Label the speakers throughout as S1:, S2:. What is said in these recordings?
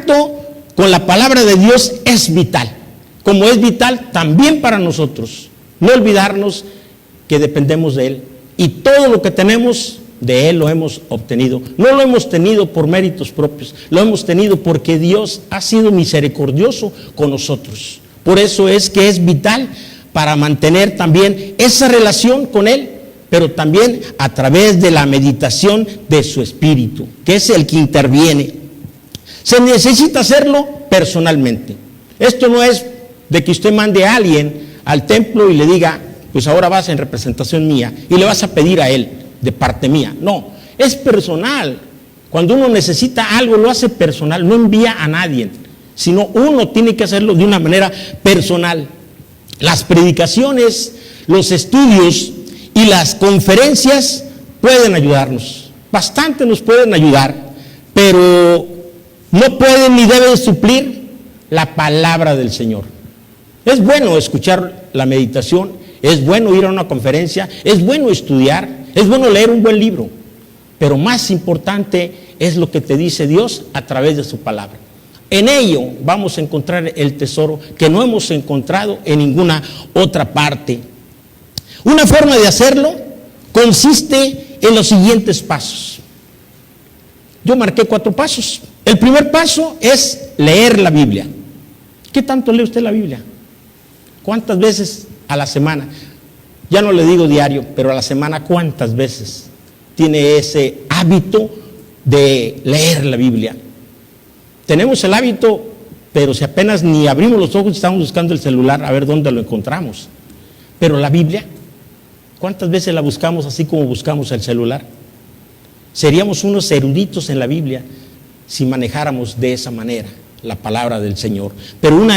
S1: contacto con la palabra de Dios es vital, como es vital también para nosotros. No olvidarnos que dependemos de Él, y todo lo que tenemos de Él lo hemos obtenido. No lo hemos tenido por méritos propios, lo hemos tenido porque Dios ha sido misericordioso con nosotros. Por eso es que es vital para mantener también esa relación con Él, pero también a través de la meditación de su Espíritu, que es el que interviene. Se necesita hacerlo personalmente. Esto no es de que usted mande a alguien al templo y le diga, pues ahora vas en representación mía, y le vas a pedir a él de parte mía. No, es personal. Cuando uno necesita algo, lo hace personal, no envía a nadie, sino uno tiene que hacerlo de una manera personal. Las predicaciones, los estudios y las conferencias pueden ayudarnos, bastante nos pueden ayudar, pero no pueden ni deben suplir la palabra del Señor. Es bueno escuchar la meditación, es bueno ir a una conferencia, es bueno estudiar, es bueno leer un buen libro, pero más importante es lo que te dice Dios a través de su palabra. En ello vamos a encontrar el tesoro que no hemos encontrado en ninguna otra parte. Una forma de hacerlo consiste en los siguientes pasos. Yo marqué 4 pasos. El primer paso es leer la Biblia. ¿Qué tanto lee usted la Biblia? ¿Cuántas veces a la semana? Ya no le digo diario, pero a la semana, ¿cuántas veces tiene ese hábito de leer la Biblia? Tenemos el hábito, pero si apenas ni abrimos los ojos, estamos buscando el celular a ver dónde lo encontramos. Pero la Biblia, ¿cuántas veces la buscamos así como buscamos el celular? Seríamos unos eruditos en la Biblia si manejáramos de esa manera la palabra del Señor. Pero uno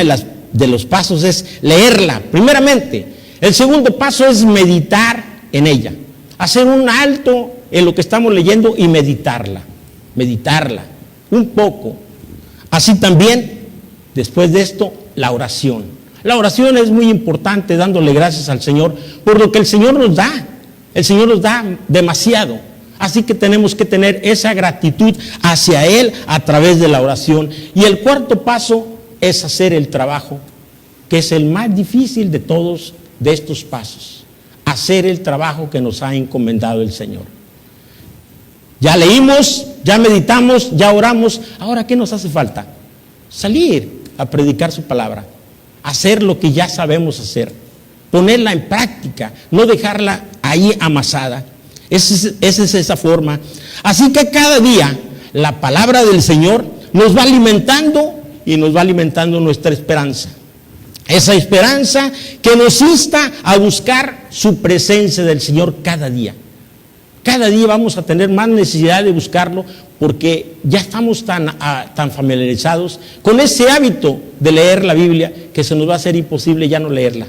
S1: de los pasos es leerla, primeramente. El segundo paso es meditar en ella, hacer un alto en lo que estamos leyendo y meditarla un poco. Así también, después de esto, la oración. La oración es muy importante, dándole gracias al Señor por lo que el Señor nos da. El Señor nos da demasiado. Así que tenemos que tener esa gratitud hacia Él a través de la oración. Y el cuarto paso es hacer el trabajo, que es el más difícil de todos de estos pasos. Hacer el trabajo que nos ha encomendado el Señor. Ya leímos, ya meditamos, ya oramos. Ahora, ¿qué nos hace falta? Salir a predicar su palabra, hacer lo que ya sabemos hacer, ponerla en práctica, no dejarla ahí amasada. Esa es esa forma. Así que cada día la palabra del Señor nos va alimentando y nos va alimentando nuestra esperanza. Esa esperanza que nos insta a buscar su presencia del Señor cada día. Cada día vamos a tener más necesidad de buscarlo porque ya estamos tan familiarizados con ese hábito de leer la Biblia que se nos va a hacer imposible ya no leerla.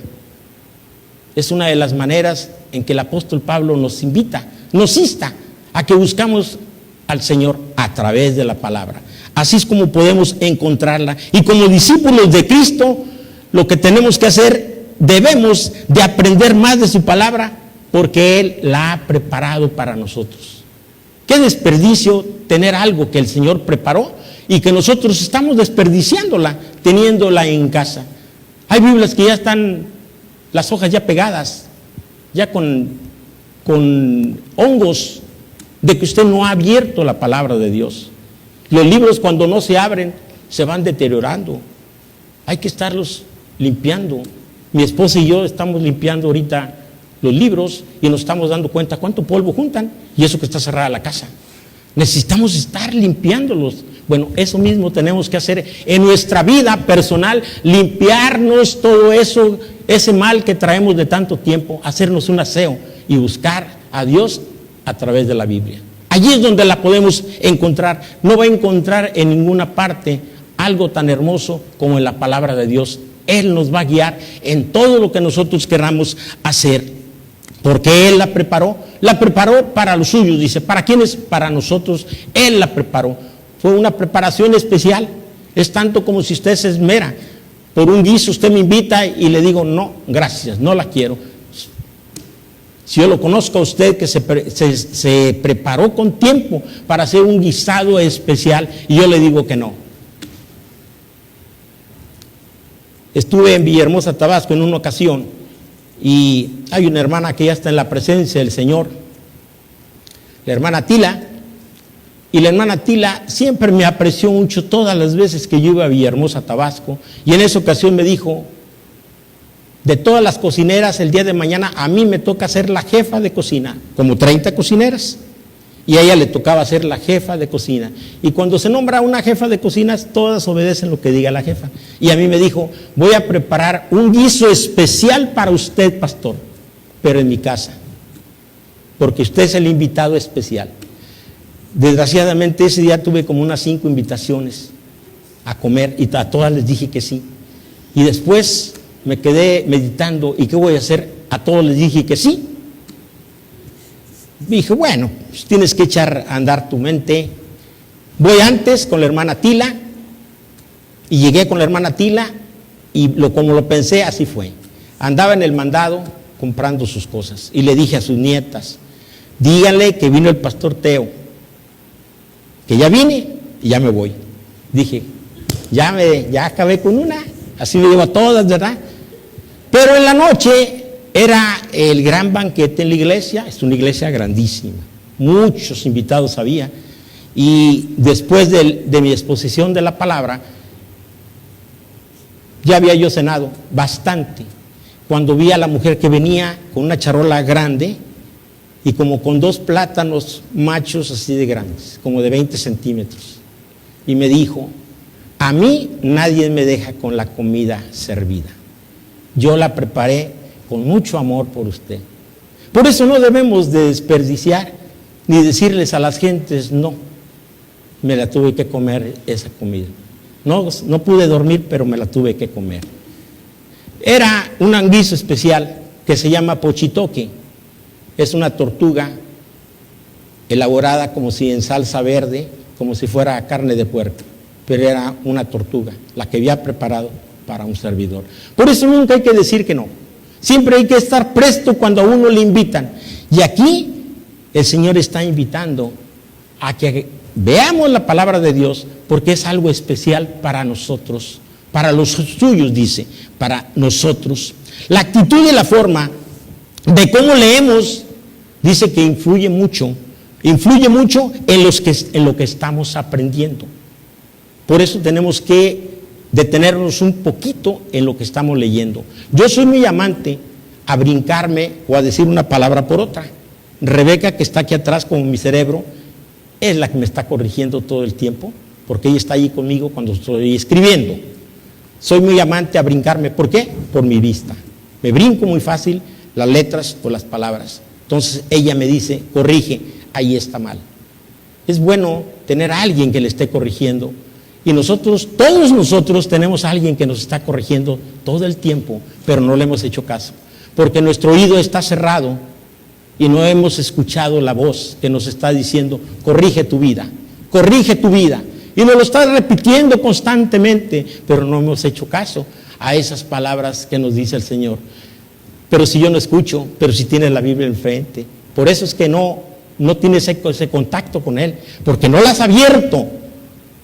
S1: Es una de las maneras en que el apóstol Pablo nos invita, nos insta a que buscamos al Señor a través de la palabra. Así es como podemos encontrarla. Y como discípulos de Cristo, lo que tenemos que hacer, debemos de aprender más de su palabra porque Él la ha preparado para nosotros. Qué desperdicio tener algo que el Señor preparó y que nosotros estamos desperdiciándola, teniéndola en casa. Hay Biblias que ya están las hojas ya pegadas, ya con hongos de que usted no ha abierto la palabra de Dios. Los libros cuando no se abren se van deteriorando. Hay que estarlos limpiando. Mi esposa y yo estamos limpiando ahorita los libros y nos estamos dando cuenta cuánto polvo juntan y eso que está cerrada la casa. Necesitamos estar limpiándolos. Bueno, eso mismo tenemos que hacer en nuestra vida personal, limpiarnos todo eso, ese mal que traemos de tanto tiempo, hacernos un aseo y buscar a Dios a través de la Biblia. Allí es donde la podemos encontrar. No va a encontrar en ninguna parte algo tan hermoso como en la palabra de Dios. Él nos va a guiar en todo lo que nosotros queramos hacer. Porque Él la preparó para los suyos, dice. ¿Para quiénes? Para nosotros. Él la preparó. Fue una preparación especial. Es tanto como si usted se esmera por un guiso, usted me invita y le digo, no, gracias, no la quiero. Si yo lo conozco a usted que se preparó con tiempo para hacer un guisado especial y yo le digo que no. Estuve en Villahermosa, Tabasco, en una ocasión, y hay una hermana que ya está en la presencia del Señor, la hermana Tila, y la hermana Tila siempre me apreció mucho todas las veces que yo iba a Villahermosa, Tabasco, y en esa ocasión me dijo: de todas las cocineras, el día de mañana a mí me toca ser la jefa de cocina, como 30 cocineras, y a ella le tocaba ser la jefa de cocina. Y cuando se nombra una jefa de cocinas, todas obedecen lo que diga la jefa. Y a mí me dijo: voy a preparar un guiso especial para usted, pastor, pero en mi casa, porque usted es el invitado especial. Desgraciadamente ese día tuve como unas 5 invitaciones a comer y a todas les dije que sí. Y después me quedé meditando, ¿y qué voy a hacer? A todos les dije que sí. Dije, bueno, pues tienes que echar a andar tu mente. Voy antes con la hermana Tila, y llegué con la hermana Tila, y como lo pensé, así fue. Andaba en el mandado comprando sus cosas, y le dije a sus nietas: díganle que vino el pastor Teo, que ya vine y ya me voy. Dije, ya acabé con una, así me llevo a todas, ¿verdad? Pero en la noche era el gran banquete en la iglesia, es una iglesia grandísima, muchos invitados había, y después de mi exposición de la palabra, ya había yo cenado bastante, cuando vi a la mujer que venía con una charola grande, y como con 2 plátanos machos así de grandes, como de 20 centímetros, y me dijo: a mí nadie me deja con la comida servida, yo la preparé con mucho amor por usted. Por eso no debemos de desperdiciar ni decirles a las gentes: no, me la tuve que comer esa comida, no pude dormir, pero me la tuve que comer. Era un guiso especial que se llama pochitoque. Es una tortuga elaborada como si en salsa verde, como si fuera carne de puerco, pero era una tortuga la que había preparado para un servidor. Por eso nunca hay que decir que no. Siempre hay que estar presto cuando a uno le invitan. Y aquí el Señor está invitando a que veamos la palabra de Dios, porque es algo especial para nosotros, para los suyos, dice, para nosotros. La actitud y la forma de cómo leemos, dice que influye mucho en lo que estamos aprendiendo. Por eso tenemos que detenernos un poquito en lo que estamos leyendo. Yo soy muy amante a brincarme o a decir una palabra por otra. Rebeca, que está aquí atrás como mi cerebro, es la que me está corrigiendo todo el tiempo, porque ella está ahí conmigo cuando estoy escribiendo. Soy muy amante a brincarme. ¿Por qué? Por mi vista. Me brinco muy fácil las letras o las palabras. Entonces ella me dice: corrige, ahí está mal. Es bueno tener a alguien que le esté corrigiendo. Y todos nosotros tenemos a alguien que nos está corrigiendo todo el tiempo, pero no le hemos hecho caso, porque nuestro oído está cerrado y no hemos escuchado la voz que nos está diciendo: corrige tu vida, corrige tu vida. Y nos lo está repitiendo constantemente, pero no hemos hecho caso a esas palabras que nos dice el Señor. Pero si yo no escucho, pero si tienes la Biblia enfrente, por eso es que no tienes ese contacto con Él, porque no la has abierto.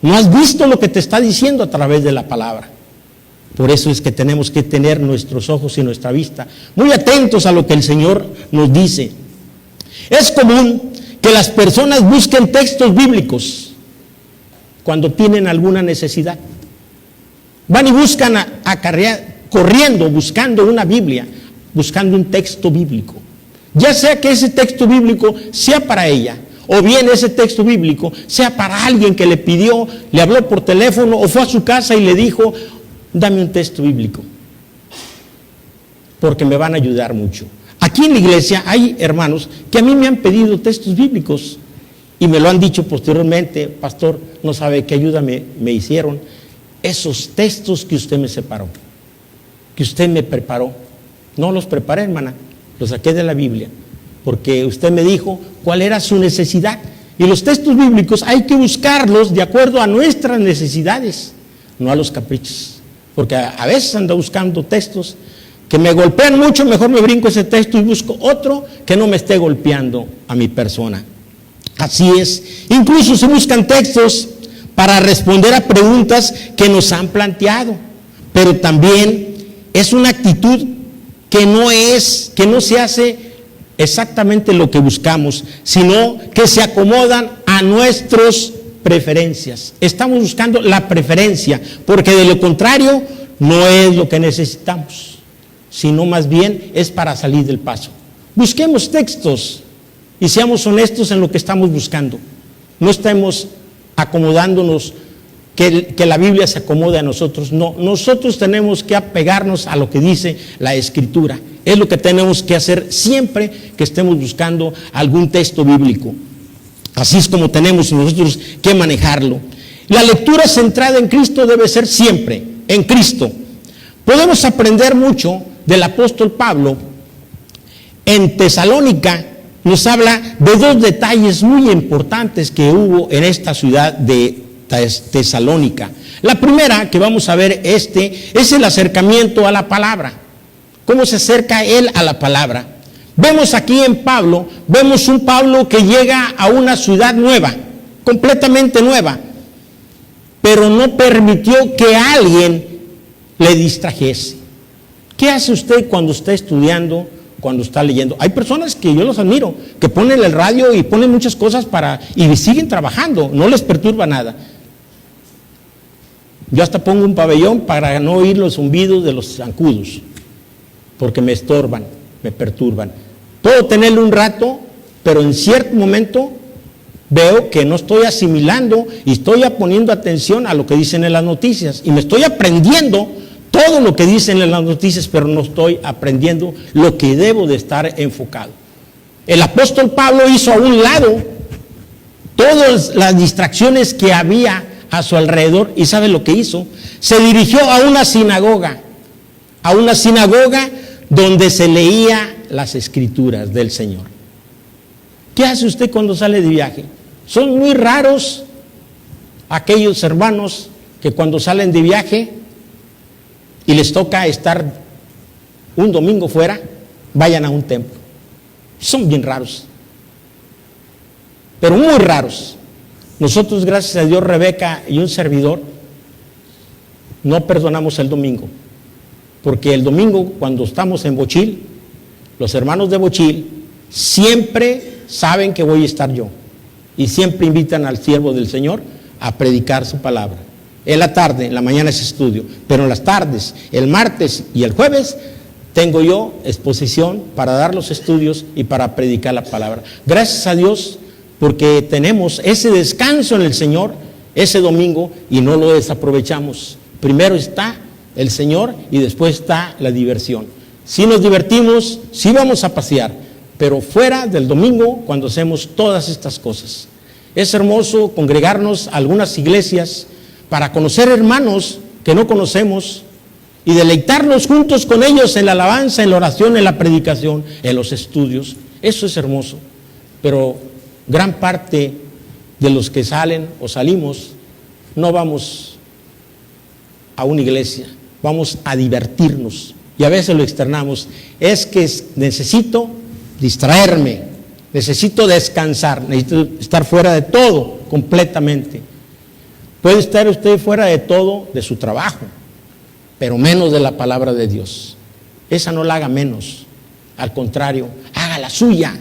S1: No has visto lo que te está diciendo a través de la palabra. Por eso es que tenemos que tener nuestros ojos y nuestra vista muy atentos a lo que el Señor nos dice. Es común que las personas busquen textos bíblicos cuando tienen alguna necesidad. Van y buscan corriendo, buscando una Biblia, buscando un texto bíblico. Ya sea que ese texto bíblico sea para ella, o bien ese texto bíblico sea para alguien que le pidió, le habló por teléfono o fue a su casa y le dijo: dame un texto bíblico, porque me van a ayudar mucho. Aquí en la iglesia hay hermanos que a mí me han pedido textos bíblicos y me lo han dicho posteriormente: pastor, no sabe qué ayuda me hicieron esos textos que usted me separó, que usted me preparó. No los preparé, hermana, los saqué de la Biblia, porque usted me dijo cuál era su necesidad. Y los textos bíblicos hay que buscarlos de acuerdo a nuestras necesidades, no a los caprichos. Porque a veces ando buscando textos que me golpean mucho, mejor me brinco ese texto y busco otro que no me esté golpeando a mi persona. Así es. Incluso se buscan textos para responder a preguntas que nos han planteado, pero también es una actitud que no se hace exactamente lo que buscamos, sino que se acomodan a nuestras preferencias. Estamos buscando la preferencia, porque de lo contrario no es lo que necesitamos, sino más bien es para salir del paso. Busquemos textos y seamos honestos en lo que estamos buscando. No estemos acomodándonos, que la Biblia se acomode a nosotros. No, nosotros tenemos que apegarnos a lo que dice la Escritura. Es lo que tenemos que hacer siempre que estemos buscando algún texto bíblico. Así es como tenemos nosotros que manejarlo. La lectura centrada en Cristo debe ser siempre en Cristo. Podemos aprender mucho del apóstol Pablo. En Tesalónica nos habla de dos detalles muy importantes que hubo en esta ciudad de Tesalónica. La primera que vamos a ver es el acercamiento a la palabra. ¿Cómo se acerca él a la palabra? Vemos aquí en Pablo, vemos un Pablo que llega a una ciudad nueva, completamente nueva, pero no permitió que alguien le distrajese. ¿Qué hace usted cuando está estudiando, cuando está leyendo? Hay personas que yo los admiro, que ponen el radio y ponen muchas cosas y siguen trabajando, no les perturba nada. Yo hasta pongo un pabellón para no oír los zumbidos de los zancudos, porque me estorban, me perturban. Puedo tenerlo un rato, pero en cierto momento veo que no estoy asimilando y estoy poniendo atención a lo que dicen en las noticias, y me estoy aprendiendo todo lo que dicen en las noticias, pero no estoy aprendiendo lo que debo de estar enfocado. El apóstol Pablo hizo a un lado todas las distracciones que había a su alrededor, y ¿sabe lo que hizo? Se dirigió a una sinagoga donde se leía las escrituras del Señor. ¿Qué hace usted cuando sale de viaje? Son muy raros aquellos hermanos que cuando salen de viaje y les toca estar un domingo fuera, vayan a un templo. Son bien raros, pero muy raros. Nosotros, gracias a Dios, Rebeca y un servidor, no perdonamos el domingo, porque el domingo, cuando estamos en Bochil, los hermanos de Bochil siempre saben que voy a estar yo, y siempre invitan al siervo del Señor a predicar su palabra. En la tarde, en la mañana es estudio, pero en las tardes, el martes y el jueves, tengo yo exposición para dar los estudios y para predicar la palabra. Gracias a Dios, porque tenemos ese descanso en el Señor ese domingo y no lo desaprovechamos. Primero está el Señor y después está la diversión. Si nos divertimos, sí vamos a pasear, pero fuera del domingo, cuando hacemos todas estas cosas. Es hermoso congregarnos a algunas iglesias para conocer hermanos que no conocemos y deleitarnos juntos con ellos en la alabanza, en la oración, en la predicación, en los estudios. Eso es hermoso, pero gran parte de los que salen o salimos no vamos a una iglesia, vamos a divertirnos, y a veces lo externamos. Es que necesito distraerme, necesito descansar, necesito estar fuera de todo completamente. Puede estar usted fuera de todo de su trabajo, pero menos de la palabra de Dios. Esa no la haga menos, al contrario, haga la suya.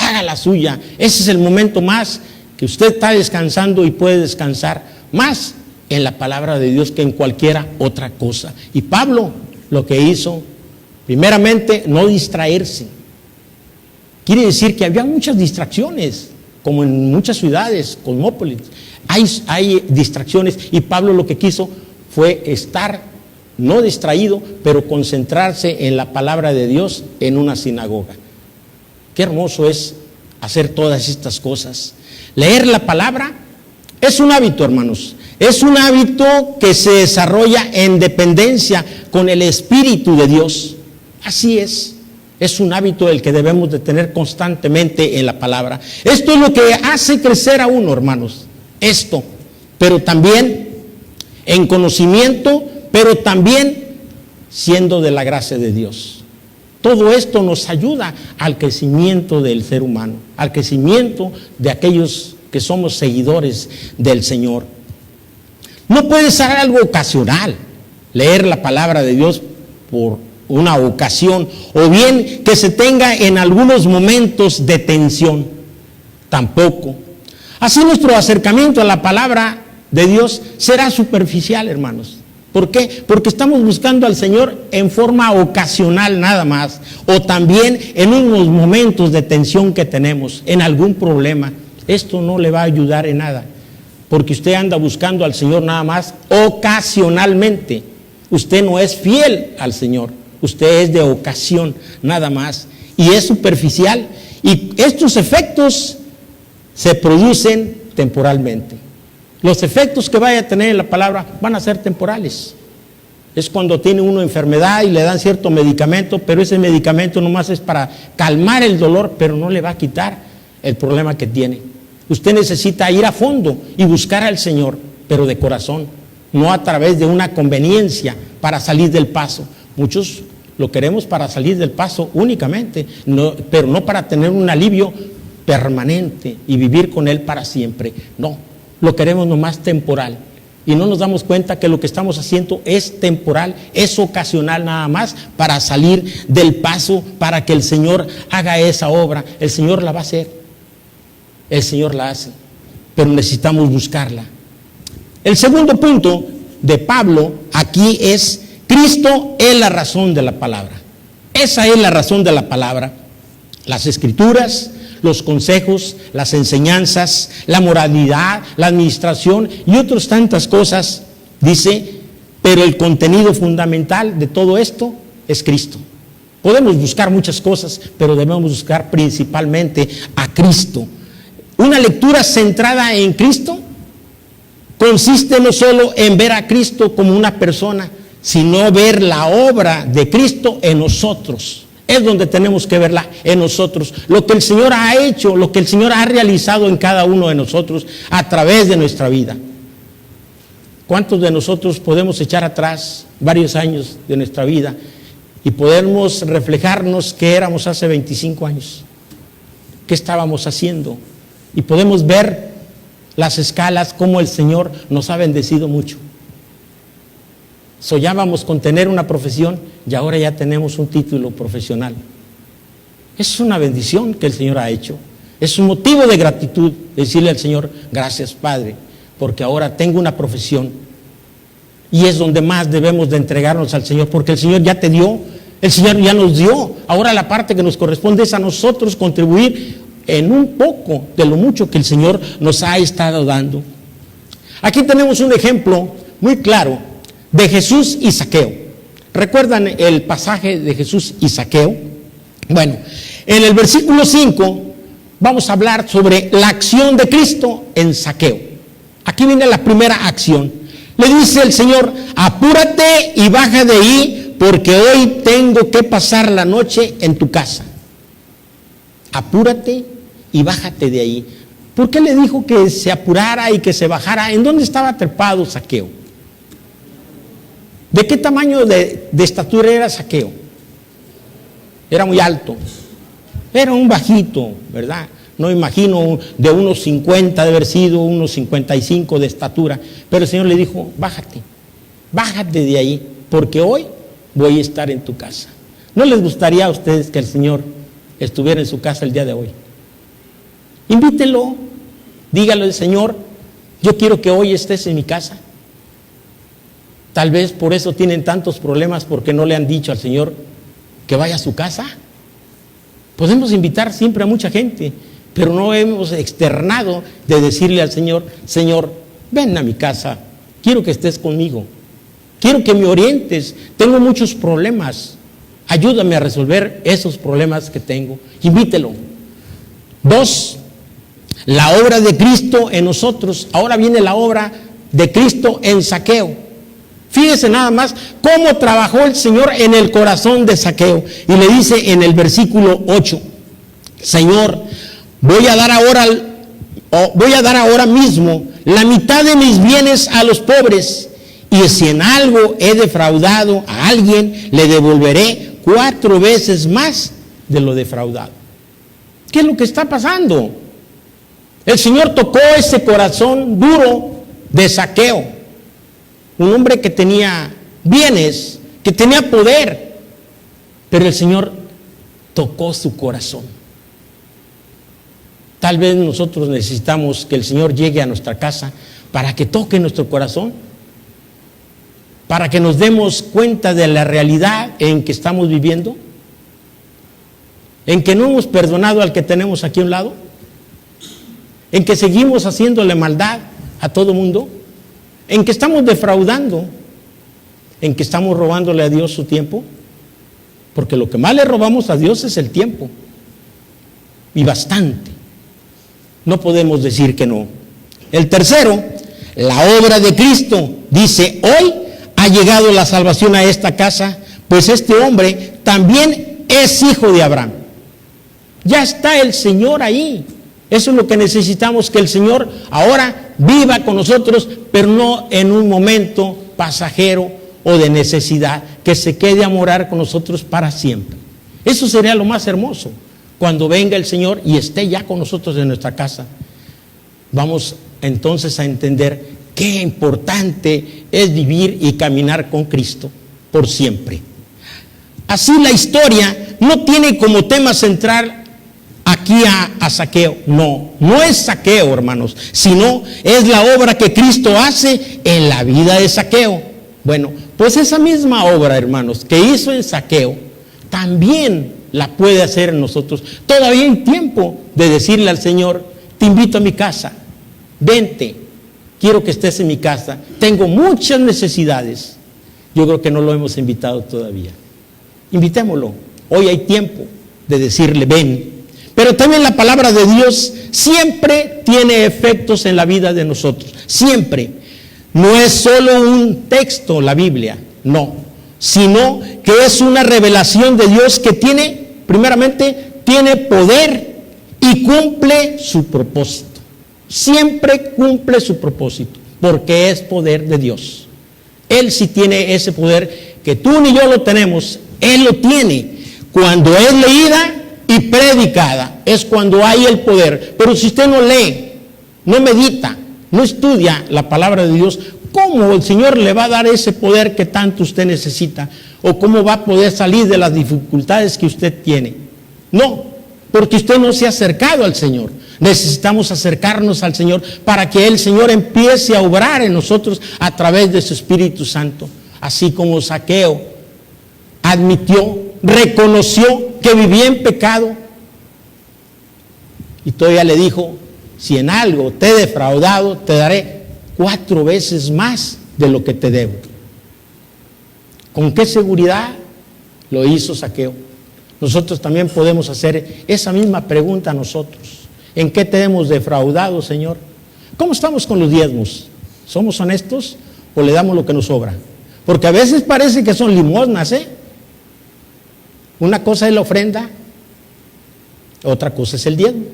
S1: Haga la suya. Ese es el momento más que usted está descansando y puede descansar más en la palabra de Dios que en cualquiera otra cosa. Y Pablo lo que hizo, primeramente, no distraerse. Quiere decir que había muchas distracciones, como en muchas ciudades, cosmópolis. Hay distracciones, y Pablo lo que quiso fue estar no distraído, pero concentrarse en la palabra de Dios en una sinagoga. Qué hermoso es hacer todas estas cosas. Leer la palabra es un hábito, hermanos. Es un hábito que se desarrolla en dependencia con el Espíritu de Dios. Así es. Es un hábito el que debemos de tener constantemente en la palabra. Esto es lo que hace crecer a uno, hermanos. Esto. Pero también en conocimiento, pero también siendo de la gracia de Dios. Todo esto nos ayuda al crecimiento del ser humano, al crecimiento de aquellos que somos seguidores del Señor. No puede ser algo ocasional, leer la palabra de Dios por una ocasión, o bien que se tenga en algunos momentos de tensión, tampoco. Así nuestro acercamiento a la palabra de Dios será superficial, hermanos. ¿Por qué? Porque estamos buscando al Señor en forma ocasional nada más, o también en unos momentos de tensión que tenemos, en algún problema. Esto no le va a ayudar en nada, porque usted anda buscando al Señor nada más ocasionalmente. Usted no es fiel al Señor, usted es de ocasión nada más, y es superficial, y estos efectos se producen temporalmente. Los efectos que vaya a tener en la palabra van a ser temporales. Es cuando tiene uno enfermedad y le dan cierto medicamento, pero ese medicamento nomás es para calmar el dolor, pero no le va a quitar el problema que tiene. Usted necesita ir a fondo y buscar al Señor, pero de corazón, no a través de una conveniencia para salir del paso. Muchos lo queremos para salir del paso únicamente, pero no para tener un alivio permanente y vivir con Él para siempre. No. Lo queremos nomás temporal y no nos damos cuenta que lo que estamos haciendo es temporal, es ocasional nada más para salir del paso, para que el Señor haga esa obra. El Señor la va a hacer, el Señor la hace, pero necesitamos buscarla. El segundo punto de Pablo aquí es: Cristo es la razón de la palabra. Esa es la razón de la palabra. Las Escrituras, los consejos, las enseñanzas, la moralidad, la administración y otras tantas cosas, dice, pero el contenido fundamental de todo esto es Cristo. Podemos buscar muchas cosas, pero debemos buscar principalmente a Cristo. Una lectura centrada en Cristo consiste no solo en ver a Cristo como una persona, sino ver la obra de Cristo en nosotros. Es donde tenemos que verla en nosotros, lo que el Señor ha hecho, lo que el Señor ha realizado en cada uno de nosotros a través de nuestra vida. ¿Cuántos de nosotros podemos echar atrás varios años de nuestra vida y podemos reflejarnos qué éramos hace 25 años? ¿Qué estábamos haciendo? Y podemos ver las escalas, cómo el Señor nos ha bendecido mucho. Soñábamos con tener una profesión y ahora ya tenemos un título profesional. Es una bendición que el Señor ha hecho. Es un motivo de gratitud decirle al Señor: gracias, Padre, porque ahora tengo una profesión. Y es donde más debemos de entregarnos al Señor, porque el Señor ya te dio, el Señor ya nos dio. Ahora la parte que nos corresponde es a nosotros contribuir en un poco de lo mucho que el Señor nos ha estado dando. Aquí tenemos un ejemplo muy claro de Jesús y Zaqueo. ¿Recuerdan el pasaje de Jesús y Zaqueo? Bueno, en el versículo 5 vamos a hablar sobre la acción de Cristo en Zaqueo. Aquí viene la primera acción. Le dice el Señor: apúrate y baja de ahí, porque hoy tengo que pasar la noche en tu casa. Apúrate y bájate de ahí. ¿Por qué le dijo que se apurara y que se bajara? ¿En dónde estaba trepado Zaqueo? ¿De qué tamaño de estatura era Zaqueo? Era muy alto. Era un bajito, ¿verdad? No imagino de unos 50, de haber sido unos 55 de estatura. Pero el Señor le dijo: bájate, bájate de ahí, porque hoy voy a estar en tu casa. ¿No les gustaría a ustedes que el Señor estuviera en su casa el día de hoy? Invítelo, dígale al Señor: yo quiero que hoy estés en mi casa. Tal vez por eso tienen tantos problemas, porque no le han dicho al Señor que vaya a su casa. Podemos invitar siempre a mucha gente, pero no hemos externado de decirle al Señor: Señor, ven a mi casa, quiero que estés conmigo, quiero que me orientes, tengo muchos problemas, ayúdame a resolver esos problemas que tengo. Invítelo. 2, la obra de Cristo en nosotros. Ahora viene la obra de Cristo en Zaqueo. Fíjese nada más cómo trabajó el Señor en el corazón de Zaqueo. Y le dice en el versículo 8: Señor, voy a dar ahora mismo la mitad de mis bienes a los pobres, y si en algo he defraudado a alguien, le devolveré 4 veces más de lo defraudado. ¿Qué es lo que está pasando? El Señor tocó ese corazón duro de Zaqueo. Un hombre que tenía bienes, que tenía poder, pero el Señor tocó su corazón. Tal vez nosotros necesitamos que el Señor llegue a nuestra casa para que toque nuestro corazón, para que nos demos cuenta de la realidad en que estamos viviendo, en que no hemos perdonado al que tenemos aquí a un lado, en que seguimos haciéndole maldad a todo mundo, en que estamos defraudando, en que estamos robándole a Dios su tiempo, porque lo que más le robamos a Dios es el tiempo, y bastante. No podemos decir que no. El tercero, la obra de Cristo. Dice, hoy ha llegado la salvación a esta casa, pues este hombre también es hijo de Abraham. Ya está el Señor ahí. Eso es lo que necesitamos, que el Señor ahora viva con nosotros, pero no en un momento pasajero o de necesidad, que se quede a morar con nosotros para siempre. Eso sería lo más hermoso, cuando venga el Señor y esté ya con nosotros en nuestra casa. Vamos entonces a entender qué importante es vivir y caminar con Cristo por siempre. Así la historia no tiene como tema central aquí a Zaqueo. No es Zaqueo, hermanos, sino es la obra que Cristo hace en la vida de Zaqueo. Bueno, pues esa misma obra, hermanos, que hizo en Zaqueo, también la puede hacer en nosotros. Todavía hay tiempo de decirle al Señor, te invito a mi casa, vente, quiero que estés en mi casa, tengo muchas necesidades. Yo creo que no lo hemos invitado todavía. Invitémoslo, hoy hay tiempo de decirle, ven. Pero también la palabra de Dios siempre tiene efectos en la vida de nosotros, siempre. No es solo un texto la Biblia, no, sino que es una revelación de Dios que primeramente tiene poder y cumple su propósito. Siempre cumple su propósito, porque es poder de Dios. Él sí tiene ese poder que tú ni yo lo tenemos, Él lo tiene. Cuando es leída y predicada, es cuando hay el poder. Pero si usted no lee, no medita, no estudia la palabra de Dios, ¿cómo el Señor le va a dar ese poder que tanto usted necesita? ¿O cómo va a poder salir de las dificultades que usted tiene? No, porque usted no se ha acercado al Señor. Necesitamos acercarnos al Señor para que el Señor empiece a obrar en nosotros a través de su Espíritu Santo. Así como Zaqueo admitió, reconoció que vivía en pecado, y todavía le dijo, si en algo te he defraudado, te daré 4 veces más de lo que te debo. ¿Con qué seguridad lo hizo Zaqueo? Nosotros también podemos hacer esa misma pregunta a nosotros. ¿En qué te hemos defraudado, Señor? ¿Cómo estamos con los diezmos? ¿Somos honestos o le damos lo que nos sobra? Porque a veces parece que son limosnas, ¿eh? Una cosa es la ofrenda, otra cosa es el diezmo.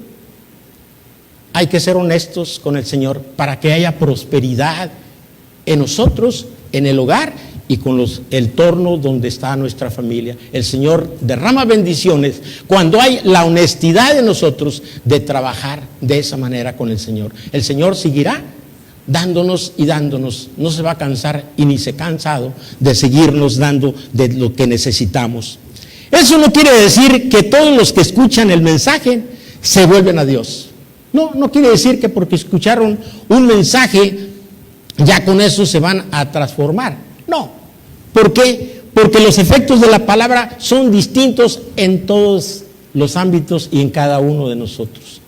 S1: Hay que ser honestos con el Señor para que haya prosperidad en nosotros, en el hogar y con el entorno donde está nuestra familia. El Señor derrama bendiciones cuando hay la honestidad de nosotros de trabajar de esa manera con el Señor. El Señor seguirá dándonos y dándonos, no se va a cansar y ni se ha cansado de seguirnos dando de lo que necesitamos. Eso no quiere decir que todos los que escuchan el mensaje se vuelven a Dios. No quiere decir que porque escucharon un mensaje ya con eso se van a transformar. No. ¿Por qué? Porque los efectos de la palabra son distintos en todos los ámbitos y en cada uno de nosotros.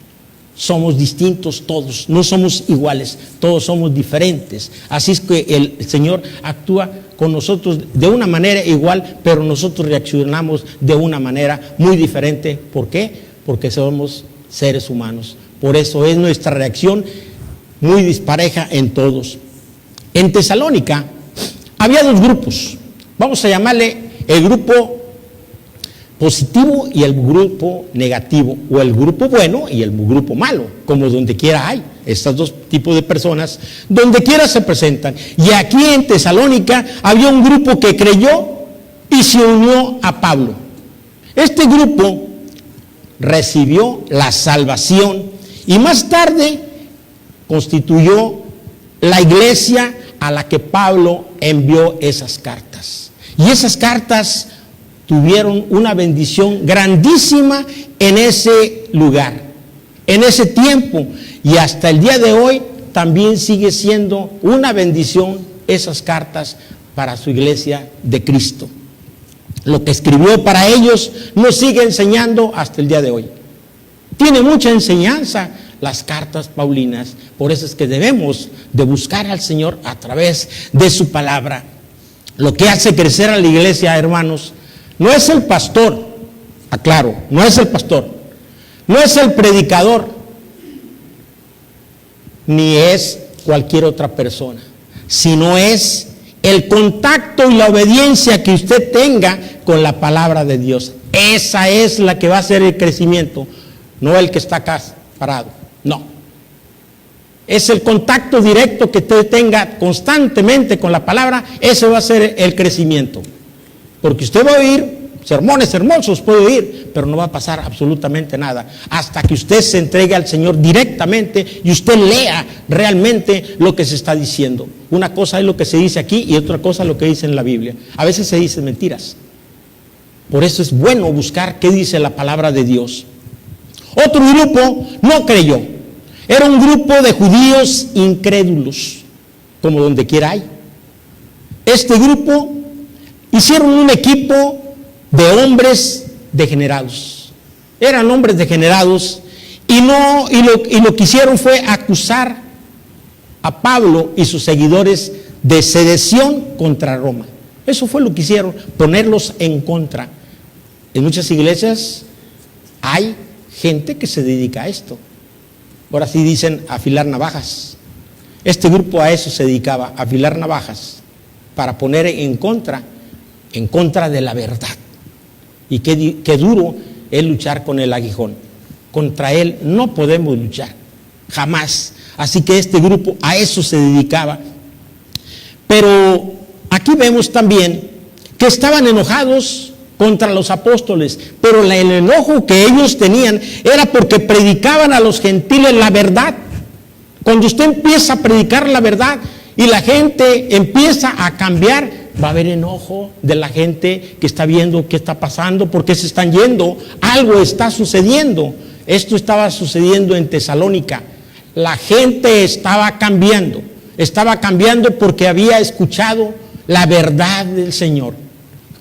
S1: Somos distintos todos, no somos iguales, todos somos diferentes. Así es que el Señor actúa con nosotros de una manera igual, pero nosotros reaccionamos de una manera muy diferente. ¿Por qué? Porque somos seres humanos. Por eso es nuestra reacción muy dispareja en todos. En Tesalónica había 2 grupos. Vamos a llamarle el grupo positivo y el grupo negativo, o el grupo bueno y el grupo malo, como donde quiera hay. Estos 2 tipos de personas, donde quiera se presentan. Y aquí en Tesalónica había un grupo que creyó y se unió a Pablo. Este grupo recibió la salvación y más tarde constituyó la iglesia a la que Pablo envió esas cartas. Y esas cartas tuvieron una bendición grandísima en ese lugar, en ese tiempo, y hasta el día de hoy también sigue siendo una bendición esas cartas para su iglesia de Cristo. Lo que escribió para ellos nos sigue enseñando hasta el día de hoy. Tiene mucha enseñanza las cartas paulinas, por eso es que debemos de buscar al Señor a través de su palabra. Lo que hace crecer a la iglesia, hermanos, no es el pastor, aclaro, no es el pastor, no es el predicador, ni es cualquier otra persona, sino es el contacto y la obediencia que usted tenga con la palabra de Dios. Esa es la que va a hacer el crecimiento, no el que está acá parado, no. Es el contacto directo que usted tenga constantemente con la palabra, ese va a ser el crecimiento. Porque usted va a oír sermones hermosos, puede oír, pero no va a pasar absolutamente nada hasta que usted se entregue al Señor directamente y usted lea realmente lo que se está diciendo. Una cosa es lo que se dice aquí y otra cosa es lo que dice en la Biblia. A veces se dicen mentiras. Por eso es bueno buscar qué dice la palabra de Dios. Otro grupo no creyó. Era un grupo de judíos incrédulos, como donde quiera hay. Este grupo hicieron un equipo de hombres degenerados. Eran hombres degenerados y lo que hicieron fue acusar a Pablo y sus seguidores de sedición contra Roma. Eso fue lo que hicieron, ponerlos en contra. En muchas iglesias hay gente que se dedica a esto. Ahora sí dicen afilar navajas. Este grupo a eso se dedicaba, a afilar navajas, para poner en contra de la verdad. Y qué duro es luchar con el aguijón. Contra él no podemos luchar, jamás. Así que este grupo a eso se dedicaba. Pero aquí vemos también que estaban enojados contra los apóstoles, pero el enojo que ellos tenían era porque predicaban a los gentiles la verdad. Cuando usted empieza a predicar la verdad y la gente empieza a cambiar, va a haber enojo de la gente que está viendo qué está pasando, por qué se están yendo, algo está sucediendo. Esto estaba sucediendo en Tesalónica. La gente estaba cambiando porque había escuchado la verdad del Señor.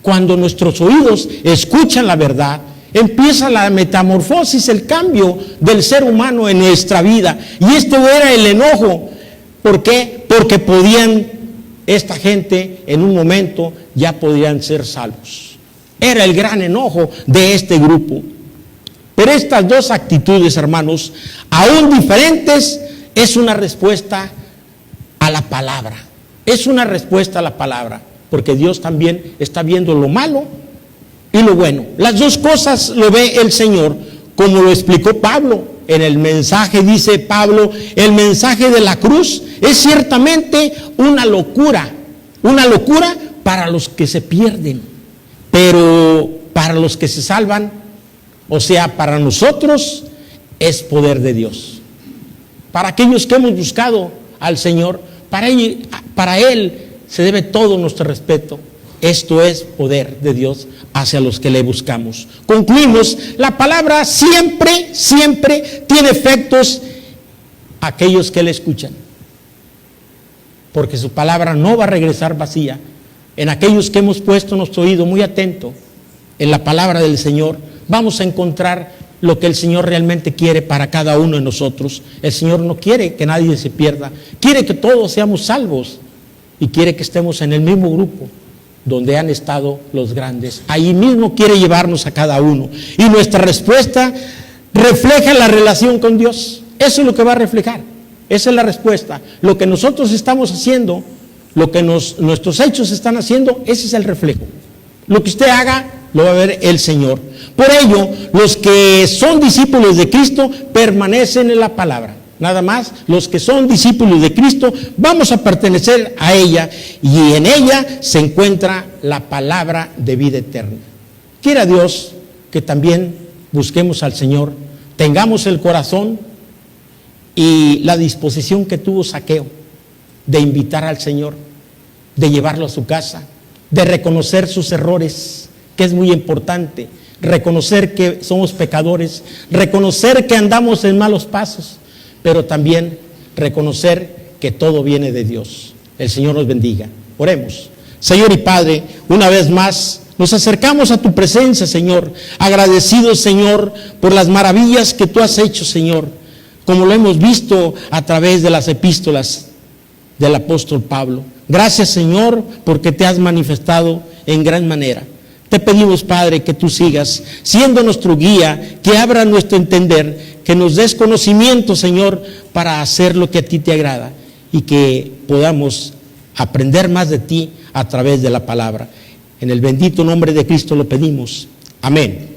S1: Cuando nuestros oídos escuchan la verdad, empieza la metamorfosis, el cambio del ser humano en nuestra vida. Y este era el enojo. ¿Por qué? Porque esta gente en un momento ya podían ser salvos. Era el gran enojo de este grupo. Pero estas dos actitudes, hermanos, aún diferentes, es una respuesta a la palabra. Es una respuesta a la palabra. Porque Dios también está viendo lo malo y lo bueno. Las dos cosas lo ve el Señor, como lo explicó Pablo en el mensaje. Dice Pablo, el mensaje de la cruz es ciertamente una locura para los que se pierden, pero para los que se salvan, o sea, para nosotros, es poder de Dios. Para aquellos que hemos buscado al Señor, para Él se debe todo nuestro respeto. Esto es poder de Dios hacia los que le buscamos. Concluimos, la palabra siempre tiene efectos a aquellos que le escuchan. Porque su palabra no va a regresar vacía. En aquellos que hemos puesto nuestro oído muy atento en la palabra del Señor, vamos a encontrar lo que el Señor realmente quiere para cada uno de nosotros. El Señor no quiere que nadie se pierda, quiere que todos seamos salvos. Y quiere que estemos en el mismo grupo donde han estado los grandes. Ahí mismo quiere llevarnos a cada uno. Y nuestra respuesta refleja la relación con Dios. Eso es lo que va a reflejar. Esa es la respuesta. Lo que nosotros estamos haciendo, lo que nuestros hechos están haciendo, ese es el reflejo. Lo que usted haga, lo va a ver el Señor. Por ello, los que son discípulos de Cristo permanecen en la palabra. Nada más, los que son discípulos de Cristo vamos a pertenecer a ella y en ella se encuentra la palabra de vida eterna. Quiera Dios que también busquemos al Señor, tengamos el corazón y la disposición que tuvo Zaqueo de invitar al Señor, de llevarlo a su casa, de reconocer sus errores, que es muy importante, reconocer que somos pecadores, reconocer que andamos en malos pasos, pero también reconocer que todo viene de Dios. El Señor nos bendiga. Oremos. Señor y Padre, una vez más nos acercamos a tu presencia, Señor, agradecidos, Señor, por las maravillas que tú has hecho, Señor, como lo hemos visto a través de las epístolas del apóstol Pablo. Gracias, Señor, porque te has manifestado en gran manera. Te pedimos, Padre, que tú sigas siendo nuestro guía, que abra nuestro entender, que nos des conocimiento, Señor, para hacer lo que a ti te agrada y que podamos aprender más de ti a través de la palabra. En el bendito nombre de Cristo lo pedimos. Amén.